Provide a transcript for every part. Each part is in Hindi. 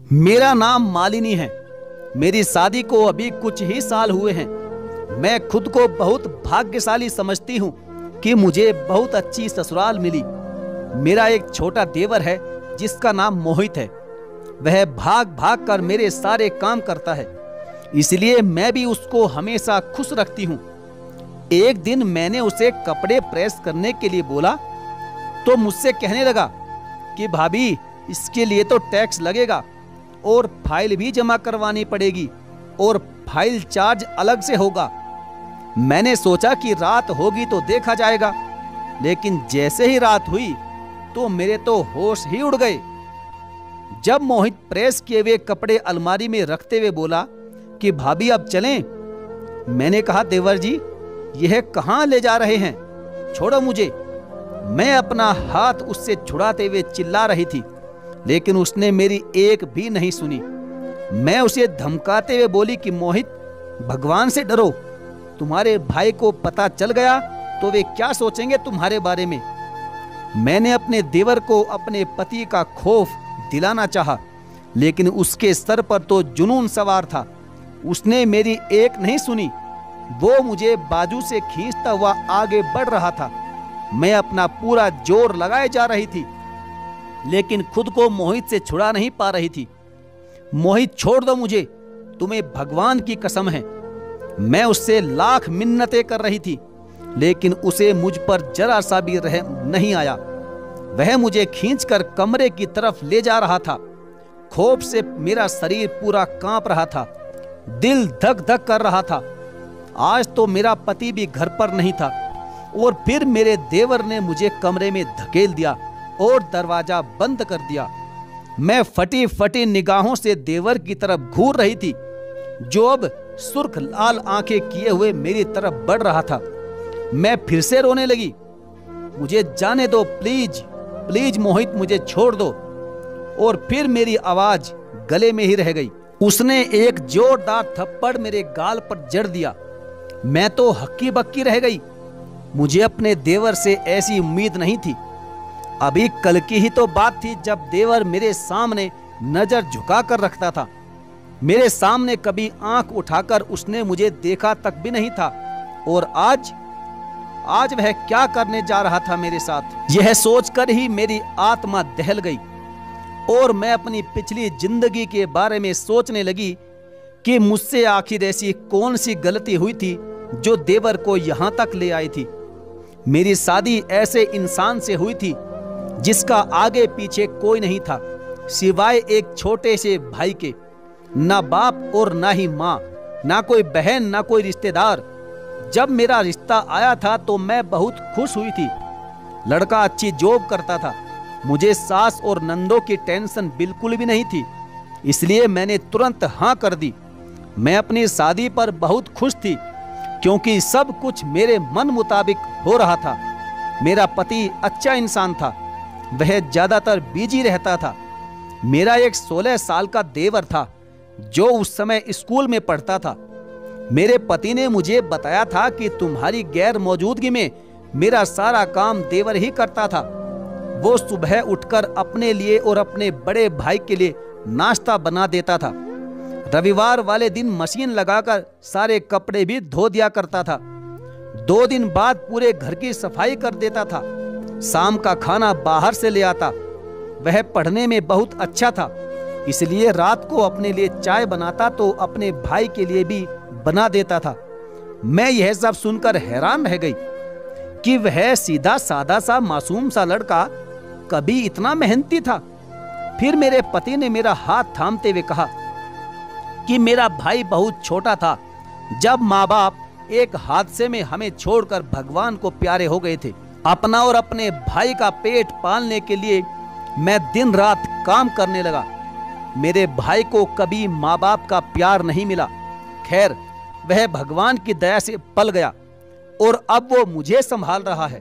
मेरा नाम मालिनी है। मेरी शादी को अभी कुछ ही साल हुए हैं। मैं खुद को बहुत भाग्यशाली समझती हूँ कि मुझे बहुत अच्छी ससुराल मिली। मेरा एक छोटा देवर है जिसका नाम मोहित है। वह भाग भाग कर मेरे सारे काम करता है, इसलिए मैं भी उसको हमेशा खुश रखती हूँ। एक दिन मैंने उसे कपड़े प्रेस करने के लिए बोला तो मुझसे कहने लगा कि भाभी, इसके लिए तो टैक्स लगेगा और फाइल भी जमा करवानी पड़ेगी और फाइल चार्ज अलग से होगा। मैंने सोचा कि रात होगी तो देखा जाएगा, लेकिन जैसे ही रात हुई तो मेरे तो होश ही उड़ गए। जब मोहित प्रेस किए हुए कपड़े अलमारी में रखते हुए बोला कि भाभी अब चलें, मैंने कहा देवर जी, यह कहां ले जा रहे हैं, छोड़ो मुझे। मैं अपना हाथ उससे छुड़ाते हुए चिल्ला रही थी, लेकिन उसने मेरी एक भी नहीं सुनी। मैं उसे धमकाते हुए बोली कि मोहित, भगवान से डरो। तुम्हारे भाई को पता चल गया तो वे क्या सोचेंगे तुम्हारे बारे में। मैंने अपने देवर को अपने पति का खौफ दिलाना चाहा, लेकिन उसके सर पर तो जुनून सवार था। उसने मेरी एक नहीं सुनी। वो मुझे बाजू से खींचता हुआ आगे बढ़ रहा था। मैं अपना पूरा जोर लगाए जा रही थी, लेकिन खुद को मोहित से छुड़ा नहीं पा रही थी। मोहित, छोड़ दो मुझे, तुम्हें भगवान की कसम है। मैं उससे लाख मिन्नतें कर रही थी, लेकिन उसे मुझ पर जरा सा भी रहम नहीं आया। वह मुझे खींचकर कमरे की तरफ ले जा रहा था। खौफ से मेरा शरीर पूरा कांप रहा था, दिल धक धक कर रहा था। आज तो मेरा पति भी घर पर नहीं था और फिर मेरे देवर ने मुझे कमरे में धकेल दिया और दरवाजा बंद कर दिया। मैं फटी फटी निगाहों से देवर की तरफ घूर रही थी, जो अब सुर्ख लाल आंखें किए हुए मेरी तरफ बढ़ रहा था। मैं फिर से रोने लगी। मुझे जाने दो, प्लीज प्लीज मोहित, मुझे छोड़ दो। और फिर मेरी आवाज गले में ही रह गई। उसने एक जोरदार थप्पड़ मेरे गाल पर जड़ दिया। मैं तो हक्की बक्की रह गई। मुझे अपने देवर से ऐसी उम्मीद नहीं थी। अभी कल की ही तो बात थी जब देवर मेरे सामने नजर झुका कर रखता था। मेरे सामने कभी आंख उठाकर उसने मुझे देखा तक भी नहीं था। और आज वह क्या करने जा रहा था मेरे साथ, यह सोचकर ही मेरी आत्मा दहल गई और मैं अपनी पिछली जिंदगी के बारे में सोचने लगी कि मुझसे आखिर ऐसी कौन सी गलती हुई थी जो देवर को यहां तक ले आई थी। मेरी शादी ऐसे इंसान से हुई थी जिसका आगे पीछे कोई नहीं था, सिवाय एक छोटे से भाई के। ना बाप और ना ही माँ, ना कोई बहन, ना कोई रिश्तेदार। जब मेरा रिश्ता आया था तो मैं बहुत खुश हुई थी। लड़का अच्छी जॉब करता था। मुझे सास और नंदों की टेंशन बिल्कुल भी नहीं थी, इसलिए मैंने तुरंत हाँ कर दी। मैं अपनी शादी पर बहुत खुश थी क्योंकि सब कुछ मेरे मन मुताबिक हो रहा था। मेरा पति अच्छा इंसान था, वह ज्यादातर बिजी रहता था। मेरा एक 16 साल का देवर था जो उस समय स्कूल में पढ़ता था। मेरे पति ने मुझे बताया था कि तुम्हारी गैर मौजूदगी में मेरा सारा काम देवर ही करता था। वो सुबह उठकर अपने लिए और अपने बड़े भाई के लिए नाश्ता बना देता था। रविवार वाले दिन मशीन लगाकर सारे कपड़े भी धो दिया करता था। 2 दिन बाद पूरे घर की सफाई कर देता था। शाम का खाना बाहर से ले आता। वह पढ़ने में बहुत अच्छा था, इसलिए रात को अपने लिए चाय बनाता तो अपने भाई के लिए भी बना देता था। मैं यह सब सुनकर हैरान रह गई कि वह सीधा सादा सा मासूम सा लड़का कभी इतना मेहनती था। फिर मेरे पति ने मेरा हाथ थामते हुए कहा कि मेरा भाई बहुत छोटा था जब माँ बाप एक हादसे में हमें छोड़कर भगवान को प्यारे हो गए थे। अपना और अपने भाई का पेट पालने के लिए मैं दिन रात काम करने लगा। मेरे भाई को कभी माँ बाप का प्यार नहीं मिला। खैर, वह भगवान की दया से पल गया और अब वो मुझे संभाल रहा है।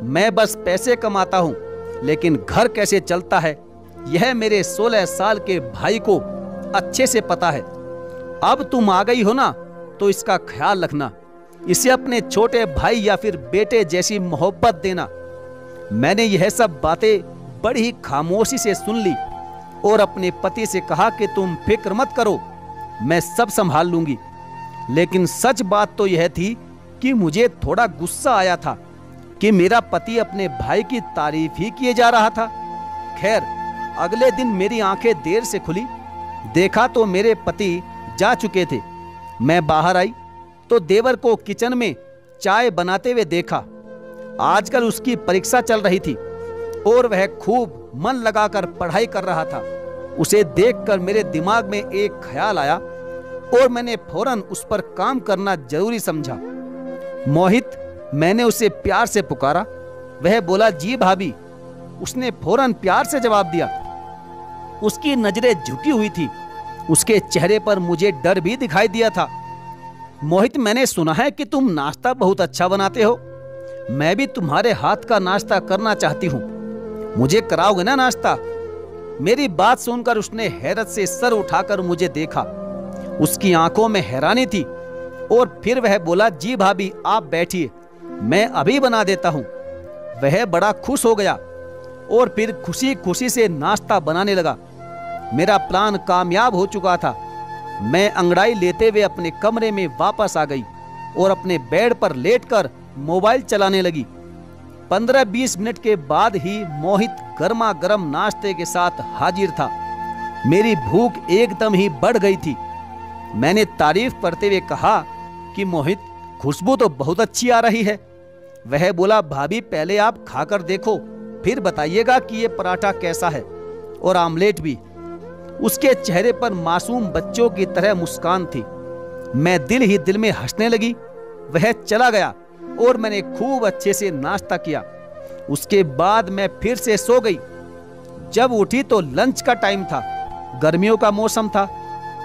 मैं बस पैसे कमाता हूँ, लेकिन घर कैसे चलता है यह मेरे 16 साल के भाई को अच्छे से पता है। अब तुम आ गई हो ना, तो इसका ख्याल रखना। इसे अपने छोटे भाई या फिर बेटे जैसी मोहब्बत देना। मैंने यह सब बातें बड़ी ही खामोशी से सुन ली और अपने पति से कहा कि तुम फिक्र मत करो, मैं सब संभाल लूंगी। लेकिन सच बात तो यह थी कि मुझे थोड़ा गुस्सा आया था कि मेरा पति अपने भाई की तारीफ ही किए जा रहा था। खैर, अगले दिन मेरी आंखें देर से खुली। देखा तो मेरे पति जा चुके थे। मैं बाहर आई तो देवर को किचन में चाय बनाते हुए देखा। आजकल उसकी परीक्षा चल रही थी और वह खूब मन लगाकर पढ़ाई कर रहा था। उसे देखकर मेरे दिमाग में एक ख्याल आया और मैंने फौरन उस पर काम करना जरूरी समझा। मोहित, मैंने उसे प्यार से पुकारा। वह बोला, जी भाभी। उसने फौरन प्यार से जवाब दिया। उसकी नजरें झुकी हुई थी। उसके चेहरे पर मुझे डर भी दिखाई दिया था। मोहित, मैंने सुना है कि तुम नाश्ता बहुत अच्छा बनाते हो। मैं भी तुम्हारे हाथ का नाश्ता करना चाहती हूँ। मुझे कराओगे ना नाश्ता? मेरी बात सुनकर उसने हैरत से सर उठाकर मुझे देखा। उसकी आंखों में हैरानी थी और फिर वह बोला, जी भाभी आप बैठिए, मैं अभी बना देता हूँ। वह बड़ा खुश हो गया और फिर खुशी खुशी से नाश्ता बनाने लगा। मेरा प्लान कामयाब हो चुका था। मैं अंगड़ाई लेते हुए अपने कमरे में वापस आ गई और अपने बेड पर लेटकर मोबाइल चलाने लगी। 15-20 मिनट के बाद ही मोहित गर्मा गर्म नाश्ते के साथ हाजिर था। मेरी भूख एकदम ही बढ़ गई थी। मैंने तारीफ करते हुए कहा कि मोहित, खुशबू तो बहुत अच्छी आ रही है। वह बोला, भाभी पहले आप खाकर देखो, फिर बताइएगा कि ये पराठा कैसा है, और आमलेट भी। उसके चेहरे पर मासूम बच्चों की तरह मुस्कान थी। मैं दिल ही दिल में हंसने लगी। वह चला गया और मैंने खूब अच्छे से नाश्ता किया। उसके बाद मैं फिर से सो गई। जब उठी तो लंच का टाइम था। गर्मियों का मौसम था।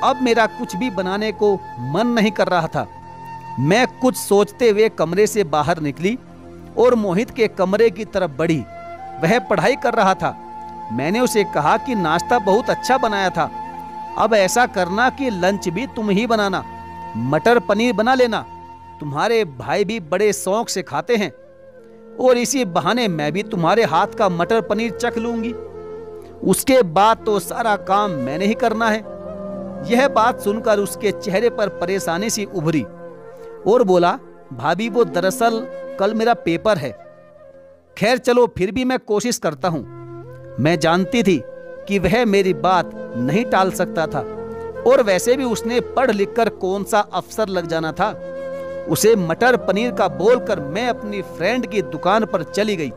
अब मेरा कुछ भी बनाने को मन नहीं कर रहा था। मैं कुछ सोचते हुए कमरे से बाहर निकली और मोहित के कमरे की तरफ बढ़ी। वह पढ़ाई कर रहा था। मैंने उसे कहा कि नाश्ता बहुत अच्छा बनाया था। अब ऐसा करना कि लंच भी तुम ही बनाना। मटर पनीर बना लेना। तुम्हारे भाई भी बड़े शौक से खाते हैं और इसी बहाने मैं भी तुम्हारे हाथ का मटर पनीर चख लूंगी। उसके बाद तो सारा काम मैंने ही करना है। यह बात सुनकर उसके चेहरे पर परेशानी सी उभरी और बोला, भाभी वो दरअसल कल मेरा पेपर है। खैर चलो, फिर भी मैं कोशिश करता हूं। मैं जानती थी कि वह मेरी बात नहीं टाल सकता था और वैसे भी उसने पढ़ लिख कर कौन सा अफसर लग जाना था। उसे मटर पनीर का बोलकर मैं अपनी फ्रेंड की दुकान पर चली गई।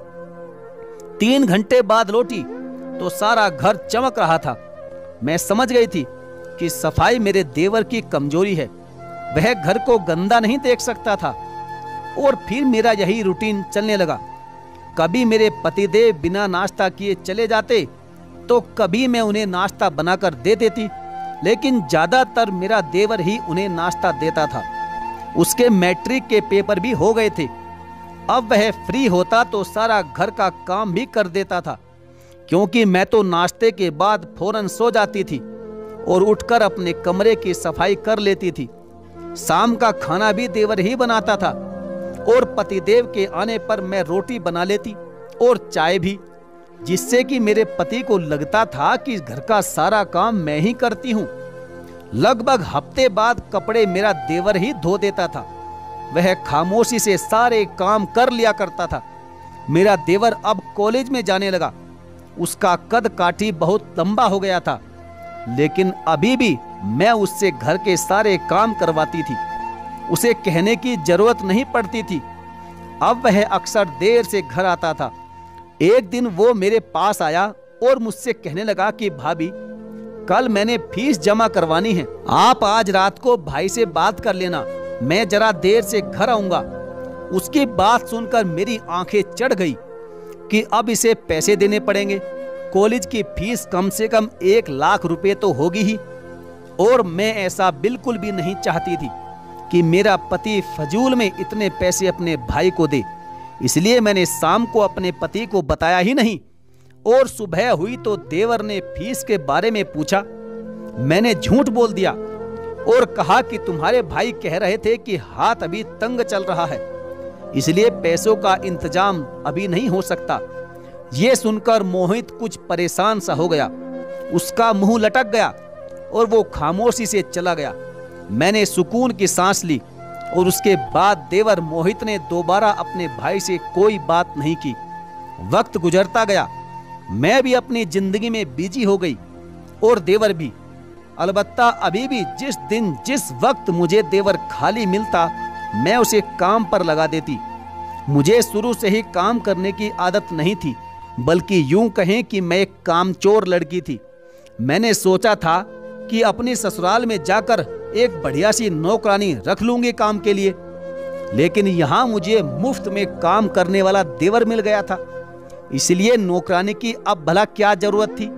3 घंटे बाद लौटी तो सारा घर चमक रहा था। मैं समझ गई थी कि सफाई मेरे देवर की कमजोरी है। वह घर को गंदा नहीं देख सकता था और फिर मेरा यही रूटीन चलने लगा। कभी मेरे पतिदेव बिना नाश्ता किए चले जाते तो कभी मैं उन्हें नाश्ता बनाकर दे देती, लेकिन ज्यादातर मेरा देवर ही उन्हें नाश्ता देता था। उसके मैट्रिक के पेपर भी हो गए थे। अब वह फ्री होता तो सारा घर का काम भी कर देता था, क्योंकि मैं तो नाश्ते के बाद फौरन सो जाती थी और उठकर अपने कमरे की सफाई कर लेती थी। शाम का खाना भी देवर ही बनाता था और पतिदेव के आने पर मैं रोटी बना लेती और चाय भी, जिससे कि मेरे पति को लगता था कि घर का सारा काम मैं ही करती हूँ। लगभग हफ्ते बाद कपड़े मेरा देवर ही धो देता था। वह खामोशी से सारे काम कर लिया करता था। मेरा देवर अब कॉलेज में जाने लगा। उसका कद काठी बहुत लंबा हो गया था, लेकिन अभी भी मैं उससे घर के सारे काम करवाती थी। उसे कहने की जरूरत नहीं पड़ती थी। अब वह अक्सर देर से घर आता था। एक दिन वो मेरे पास आया और मुझसे कहने लगा कि भाभी, कल मैंने फीस जमा करवानी है। आप आज रात को भाई से बात कर लेना, मैं जरा देर से घर आऊंगा। उसकी बात सुनकर मेरी आंखें चढ़ गई कि अब इसे पैसे देने पड़ेंगे। कॉलेज की फीस कम से कम 1 लाख रुपए तो होगी ही, और मैं ऐसा बिल्कुल भी नहीं चाहती थी कि मेरा पति फजूल में इतने पैसे अपने भाई को दे। इसलिए मैंने शाम को अपने पति को बताया ही नहीं, और सुबह हुई तो देवर ने फीस के बारे में पूछा। मैंने झूठ बोल दिया और कहा कि तुम्हारे भाई कह रहे थे कि हाथ अभी तंग चल रहा है, इसलिए पैसों का इंतजाम अभी नहीं हो सकता। ये सुनकर मोहित कुछ परेशान सा हो गया उसका मुंह लटक गया और वो खामोशी से चला गया। मैंने सुकून की सांस ली और उसके बाद देवर मोहित ने दोबारा अपने भाई से कोई बात नहीं की। वक्त गुजरता गया, मैं भी अपनी जिंदगी में बिजी हो गई और देवर भी। अलबत्ता अभी भी जिस दिन जिस वक्त मुझे देवर खाली मिलता मैं उसे काम पर लगा देती। मुझे शुरू से ही काम करने की आदत नहीं थी, बल्कि यूं कहें कि मैं एक कामचोर लड़की थी। मैंने सोचा था कि अपने ससुराल में जाकर एक बढ़िया सी नौकरानी रख लूंगी काम के लिए, लेकिन यहाँ मुझे मुफ्त में काम करने वाला देवर मिल गया था। इसलिए नौकरानी की अब भला क्या जरूरत थी।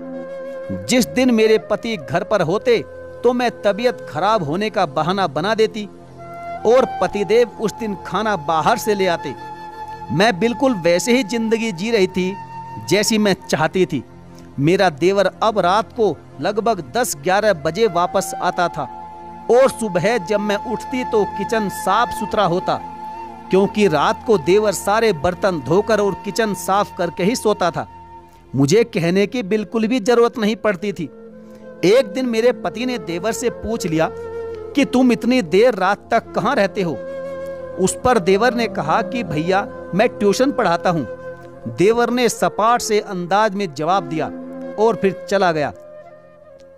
जिस दिन मेरे पति घर पर होते तो मैं तबीयत खराब होने का बहाना बना देती और पतिदेव उस दिन खाना बाहर से ले आते। मैं बिल्कुल वैसे ही जिंदगी जी रही थी जैसी मैं चाहती थी। मेरा देवर अब रात को लगभग 10-11 बजे वापस आता था और सुबह जब मैं उठती तो किचन साफ सुथरा होता, क्योंकि रात को देवर सारे बर्तन धोकर और किचन साफ करके ही सोता था। मुझे कहने की बिल्कुल भी जरूरत नहीं पड़ती थी। एक दिन मेरे पति ने देवर से पूछ लिया कि तुम इतनी देर रात तक कहाँ रहते हो। उस पर देवर ने कहा कि भैया मैं ट्यूशन पढ़ाता हूँ। देवर ने सपाट से अंदाज में जवाब दिया और फिर चला गया।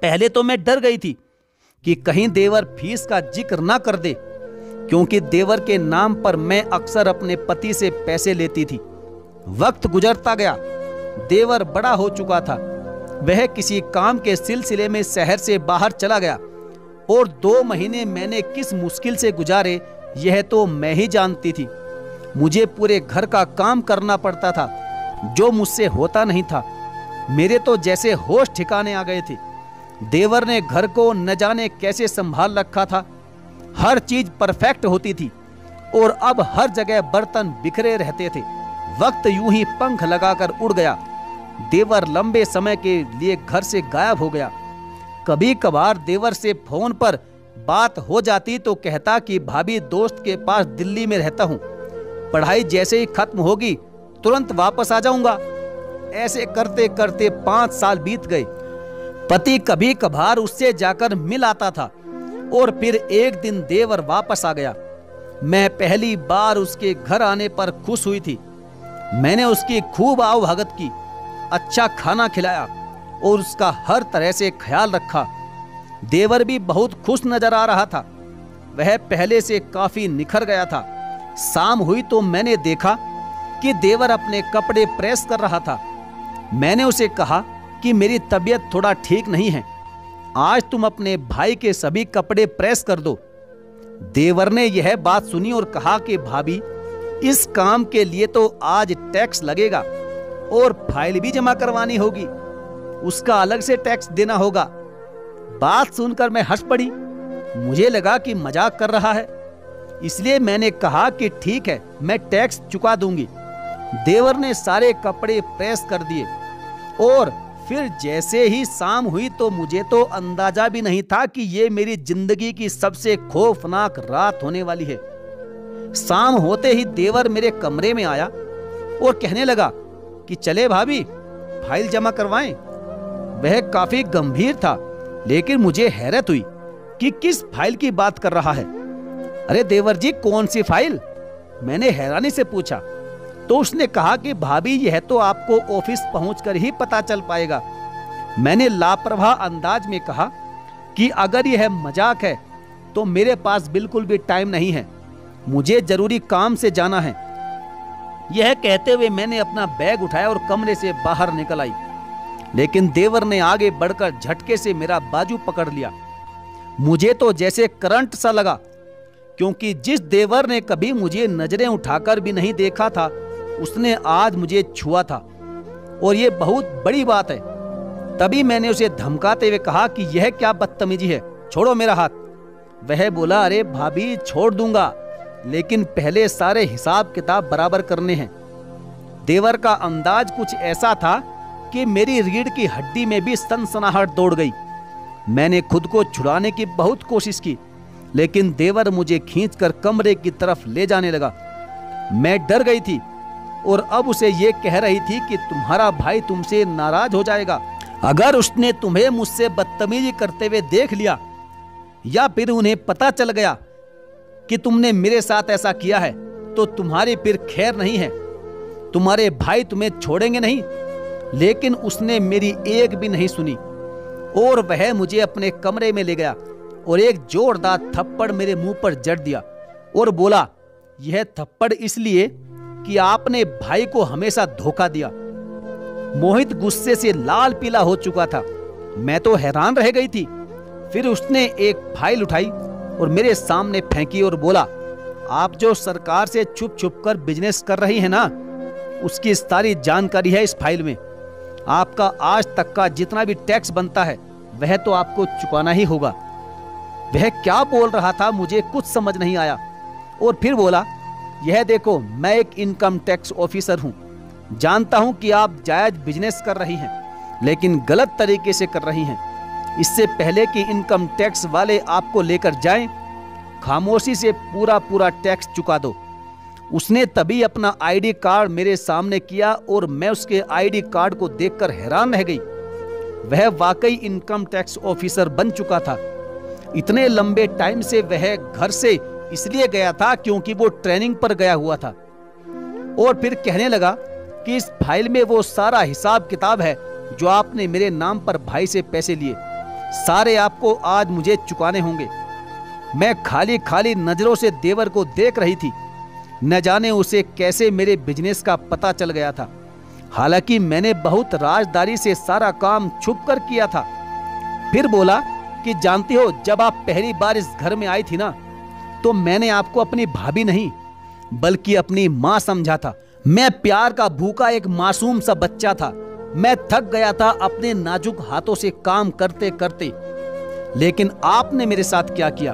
पहले तो मैं डर गई थी कि कहीं देवर फीस का जिक्र ना कर दे, क्योंकि देवर के नाम पर मैं अक्सर अपने पति से पैसे लेती थी। वक्त गुजरता गया, देवर बड़ा हो चुका था। वह किसी काम के सिलसिले में शहर से बाहर चला गया और 2 महीने मैंने किस मुश्किल से गुजारे यह तो मैं ही जानती थी। मुझे पूरे घर का काम करना पड़ता था, जो मुझसे होता नहीं था। मेरे तो जैसे होश ठिकाने आ गए थे। देवर ने घर को न जाने कैसे संभाल रखा था। हर चीज परफेक्ट होती थी और अब हर जगह बर्तन बिखरे रहते थे। वक्त यूं ही पंख लगाकर उड़ गया। देवर लंबे समय के लिए घर से गायब हो गया। कभी कभार देवर से फोन पर बात हो जाती तो कहता कि भाभी दोस्त के पास दिल्ली में रहता हूं, पढ़ाई जैसे ही खत्म होगी तुरंत वापस आ जाऊंगा। ऐसे करते करते 5 साल बीत गए। पति कभी कभार उससे जाकर मिल आता था और फिर एक दिन देवर वापस आ गया। मैं पहली बार उसके घर आने पर खुश हुई थी। मैंने उसकी खूब आवभगत की, अच्छा खाना खिलाया और उसका हर तरह से ख्याल रखा। देवर भी बहुत खुश नजर आ रहा था। वह पहले से काफी निखर गया था। शाम हुई तो मैंने देखा कि देवर अपने कपड़े प्रेस कर रहा था। मैंने उसे कहा कि मेरी तबीयत थोड़ा ठीक नहीं है, आज तुम अपने भाई के सभी कपड़े प्रेस कर दो। देवर ने यह बात सुनी और कहा कि भाभी इस काम के लिए तो आज टैक्स लगेगा और फाइल भी जमा करवानी होगी, उसका अलग से टैक्स देना होगा। बात सुनकर मैं हंस पड़ी। मुझे लगा कि मजाक कर रहा है, इसलिए मैंने कहा कि ठीक है, मैं टैक्स चुका दूंगी। देवर ने सारे कपड़े प्रेस कर दिए और फिर जैसे ही शाम हुई तो मुझे तो अंदाजा भी नहीं था कि ये मेरी जिंदगी की सबसे खौफनाक रात होने वाली है। शाम होते ही देवर मेरे कमरे में आया और कहने लगा कि चले भाभी फाइल जमा करवाएं। वह काफी गंभीर था, लेकिन मुझे हैरत हुई कि किस फाइल की बात कर रहा है। अरे देवर जी, कौन सी फाइल? मैंने हैरानी से पूछा तो उसने कहा कि भाभी यह तो आपको ऑफिस पहुंचकर ही पता चल पाएगा। मैंने लापरवाह अंदाज में कहा कि अगर यह मजाक है तो मेरे पास बिल्कुल भी टाइम नहीं है, मुझे जरूरी काम से जाना है। यह कहते हुए मैंने अपना बैग उठाया और कमरे से बाहर निकल आई, लेकिन देवर ने आगे बढ़कर झटके से मेरा बाजू पकड़ लिया। मुझे तो जैसे करंट सा लगा, क्योंकि जिस देवर ने कभी मुझे नजरें उठाकर भी नहीं देखा था उसने आज मुझे छुआ था, और यह बहुत बड़ी बात है। तभी मैंने उसे धमकाते हुए कहा कि यह क्या बदतमीजी है, छोड़ो मेरा हाथ। वह बोला, अरे भाभी छोड़ दूंगा, लेकिन पहले सारे हिसाब किताब बराबर करने हैं। देवर का अंदाज कुछ ऐसा था कि मेरी रीढ़ की हड्डी में भी सनसनाहट दौड़ गई। मैंने खुद को छुड़ाने की बहुत कोशिश की, लेकिन देवर मुझे खींचकर कमरे की तरफ ले जाने लगा। मैं डर गई थी और अब उसे ये कह रही थी कि तुम्हारा भाई तुमसे नाराज हो जाएगा अगर उसने तुम्हें मुझसे बदतमीजी करते हुए देख लिया या फिर उन्हें पता चल गया कि तुमने मेरे साथ ऐसा किया है तो तुम्हारी फिर खैर नहीं है। तुम्हारे भाई तुम्हें छोड़ेंगे नहीं। लेकिन उसने मेरी एक भी नहीं सुनी और वह मुझे अपने कमरे में ले गया और एक जोरदार थप्पड़ मेरे मुंह पर जड़ दिया और बोला, यह थप्पड़ इसलिए कि आपने भाई को हमेशा धोखा दिया। मोहित गुस्से से लाल पीला हो चुका था। मैं तो हैरान रह गई थी। फिर उसने एक फाइल उठाई और मेरे सामने फेंकी और बोला, आप जो सरकार से छुप छुप कर बिजनेस कर रही है ना, उसकी सारी जानकारी है इस फाइल में। आपका आज तक का जितना भी टैक्स बनता है वह तो आपको चुकाना ही होगा। वह क्या बोल रहा था मुझे कुछ समझ नहीं आया और फिर बोला, यह देखो, मैं एक इनकम टैक्स ऑफिसर हूं। जानता हूं कि आप जायज बिजनेस कर रही हैं लेकिन गलत तरीके से कर रही हैं। इससे पहले कि इनकम टैक्स वाले आपको लेकर जाएं, खामोशी से पूरा टैक्स चुका दो। उसने तभी अपना आईडी कार्ड मेरे सामने किया और मैं उसके आईडी कार्ड को देखकर हैरान रह गई। वह वाकई इनकम टैक्स ऑफिसर बन चुका था। इतने लंबे टाइम से वह घर से इसलिए गया था क्योंकि वो ट्रेनिंग पर गया हुआ था। और फिर कहने लगा कि इस फाइल में वो सारा हिसाब किताब है जो आपने मेरे नाम पर भाई से पैसे लिए, सारे आपको आज मुझे चुकाने होंगे। मैं खाली खाली नजरों से देवर को देख रही थी। न जाने उसे कैसे मेरे बिजनेस का पता चल गया था। हालांकि मैंने बहुत राजदारी से सारा काम छुप कर किया था। फिर बोला कि जानती हो, जब आप पहली बार इस घर में आई थी ना, तो मैंने आपको अपनी भाभी नहीं बल्कि अपनी मां समझा था। मैं प्यार का भूखा एक मासूम सा बच्चा था। मैं थक गया था अपने नाजुक हाथों से काम करते करते। लेकिन आपने मेरे साथ क्या किया?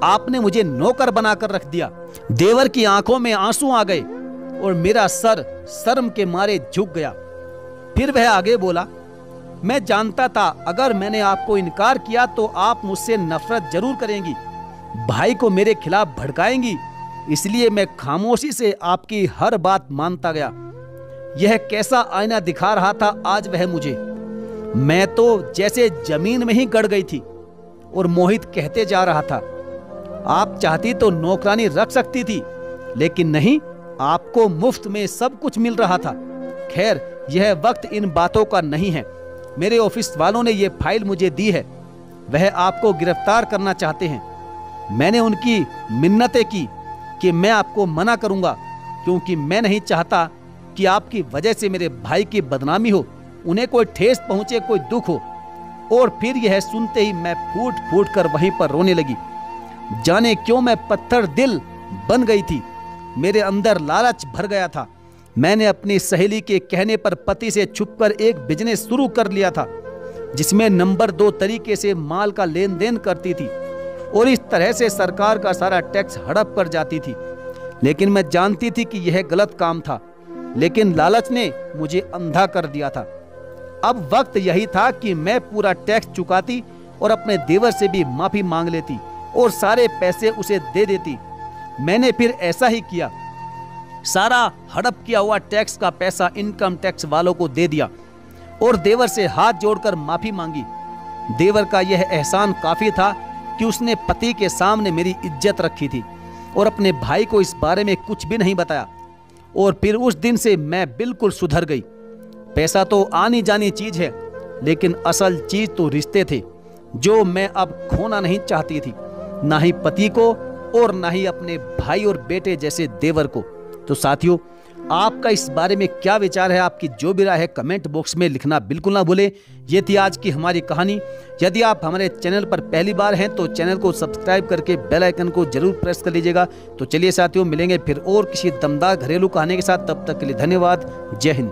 आपने मुझे नौकर बनाकर रख दिया। देवर की आंखों में आंसू आ गए और मेरा सर शर्म के मारे झुक गया। फिर वह आगे बोला, मैं जानता था अगर मैंने आपको इनकार किया तो आप मुझसे नफरत जरूर करेंगी, भाई को मेरे खिलाफ भड़काएंगी। इसलिए मैं खामोशी से आपकी हर बात मानता गया। यह कैसा आईना दिखा रहा था आज वह मुझे। मैं तो जैसे जमीन में ही गड़ गई थी। और मोहित कहते जा रहा था, आप चाहती तो नौकरानी रख सकती थी, लेकिन नहीं, आपको मुफ्त में सब कुछ मिल रहा था। खैर, यह वक्त इन बातों का नहीं है। मेरे ऑफिस वालों ने यह फाइल मुझे दी है। वह आपको गिरफ्तार करना चाहते हैं। मैंने उनकी मिन्नतें की कि मैं आपको मना करूंगा, क्योंकि मैं नहीं चाहता कि आपकी वजह से मेरे भाई की बदनामी हो, उन्हें कोई ठेस पहुंचे, कोई दुख हो। और फिर यह सुनते ही मैं फूट फूट कर वहीं पर रोने लगी। जाने क्यों मैं पत्थर दिल बन गई थी। मेरे अंदर लालच भर गया था। मैंने अपनी सहेली के कहने पर पति से छुपकर एक बिजनेस शुरू कर लिया था, जिसमें नंबर 2 तरीके से माल का लेन देन करती थी और इस तरह से सरकार का सारा टैक्स हड़प कर जाती थी। लेकिन मैं जानती थी कि यह गलत काम था, लेकिन लालच ने मुझे अंधा कर दिया था। अब वक्त यही था कि मैं पूरा टैक्स चुकाती और अपने देवर से भी माफी मांग लेती और सारे पैसे उसे दे देती। मैंने फिर ऐसा ही किया। सारा हड़प किया हुआ टैक्स का पैसा इनकम टैक्स वालों को दे दिया और देवर से हाथ जोड़कर माफी मांगी। देवर का यह एहसान काफी था कि उसने पति के सामने मेरी इज्जत रखी थी और अपने भाई को इस बारे में कुछ भी नहीं बताया। और फिर उस दिन से मैं बिल्कुल सुधर गई। पैसा तो आनी जानी चीज है, लेकिन असल चीज तो रिश्ते थे, जो मैं अब खोना नहीं चाहती थी, ना ही पति को और ना ही अपने भाई और बेटे जैसे देवर को। तो साथियों, आपका इस बारे में क्या विचार है? आपकी जो भी राय है कमेंट बॉक्स में लिखना बिल्कुल ना भूलें। ये थी आज की हमारी कहानी। यदि आप हमारे चैनल पर पहली बार हैं तो चैनल को सब्सक्राइब करके बेल आइकन को जरूर प्रेस कर लीजिएगा। तो चलिए साथियों, मिलेंगे फिर और किसी दमदार घरेलू कहानी के साथ। तब तक के लिए धन्यवाद। जय हिंद।